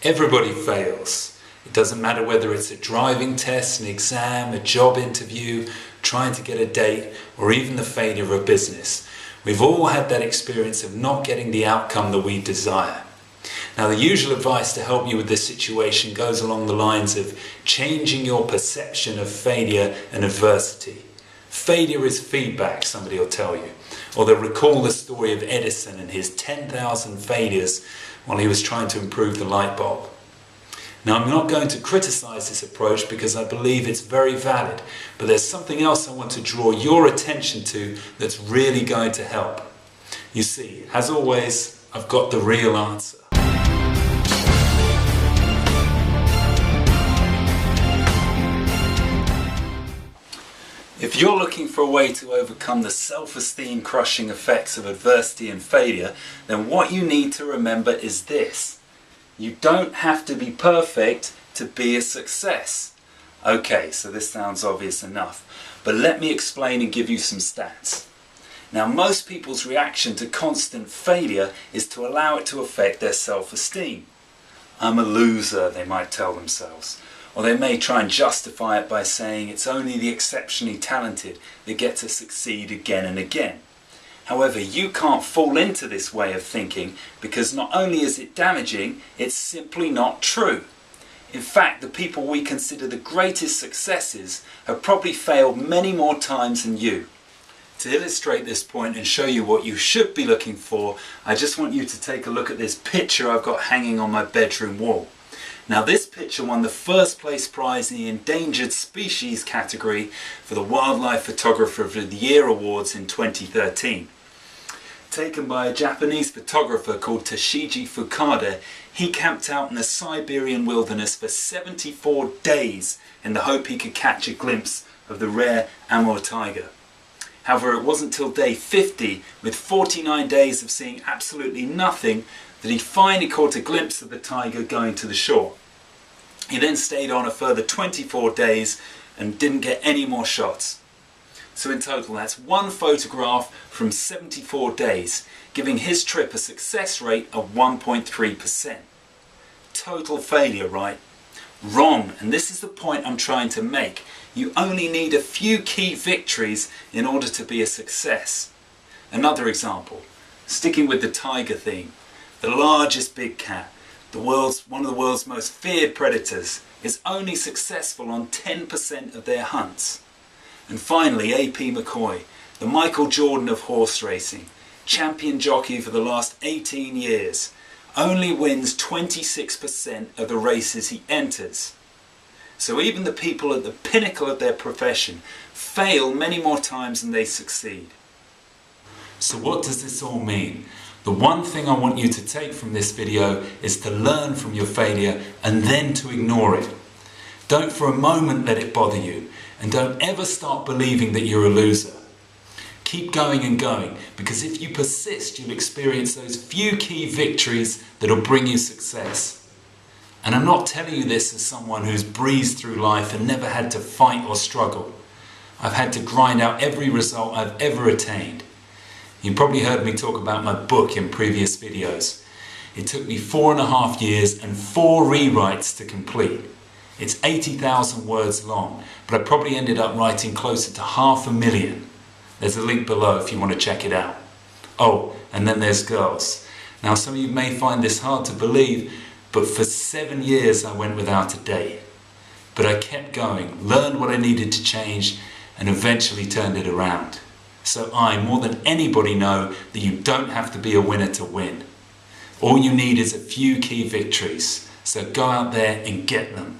Everybody fails. It doesn't matter whether it's a driving test, an exam, a job interview, trying to get a date, or even the failure of a business. We've all had that experience of not getting the outcome that we desire. Now, the usual advice to help you with this situation goes along the lines of changing your perception of failure and adversity. Failure is feedback, somebody will tell you. Or they'll recall the story of Edison and his 10,000 failures while he was trying to improve the light bulb. Now, I'm not going to criticize this approach because I believe it's very valid, but there's something else I want to draw your attention to that's really going to help. You see, as always, I've got the real answer. If you're looking for a way to overcome the self-esteem crushing effects of adversity and failure, then what you need to remember is this. You don't have to be perfect to be a success. Okay, so this sounds obvious enough, but let me explain and give you some stats. Now, most people's reaction to constant failure is to allow it to affect their self-esteem. I'm a loser, they might tell themselves. Or they may try and justify it by saying it's only the exceptionally talented that get to succeed again and again. However, you can't fall into this way of thinking because not only is it damaging, it's simply not true. In fact, the people we consider the greatest successes have probably failed many more times than you. To illustrate this point and show you what you should be looking for, I just want you to take a look at this picture I've got hanging on my bedroom wall. Now, this picture won the first place prize in the Endangered Species category for the Wildlife Photographer of the Year Awards in 2013. Taken by a Japanese photographer called Toshiji Fukada, he camped out in the Siberian wilderness for 74 days in the hope he could catch a glimpse of the rare Amur tiger. However, it wasn't till day 50, with 49 days of seeing absolutely nothing, that he finally caught a glimpse of the tiger going to the shore. He then stayed on a further 24 days and didn't get any more shots. So in total, that's one photograph from 74 days, giving his trip a success rate of 1.3%. Total failure, right? Wrong, and this is the point I'm trying to make. You only need a few key victories in order to be a success. Another example, sticking with the tiger theme. The largest big cat, one of the world's most feared predators, is only successful on 10% of their hunts. And finally, A.P. McCoy, the Michael Jordan of horse racing, champion jockey for the last 18 years, only wins 26% of the races he enters. So even the people at the pinnacle of their profession fail many more times than they succeed. So what does this all mean? The one thing I want you to take from this video is to learn from your failure and then to ignore it. Don't for a moment let it bother you, and don't ever start believing that you're a loser. Keep going and going, because if you persist, you'll experience those few key victories that'll bring you success. And I'm not telling you this as someone who's breezed through life and never had to fight or struggle. I've had to grind out every result I've ever attained. You probably heard me talk about my book in previous videos. It took me 4.5 years and 4 rewrites to complete. It's 80,000 words long, but I probably ended up writing closer to 500,000. There's a link below if you want to check it out. Oh, and then there's girls. Now, some of you may find this hard to believe, but for 7 years I went without a date. But I kept going, learned what I needed to change, and eventually turned it around. So I, more than anybody, know that you don't have to be a winner to win. All you need is a few key victories. So go out there and get them.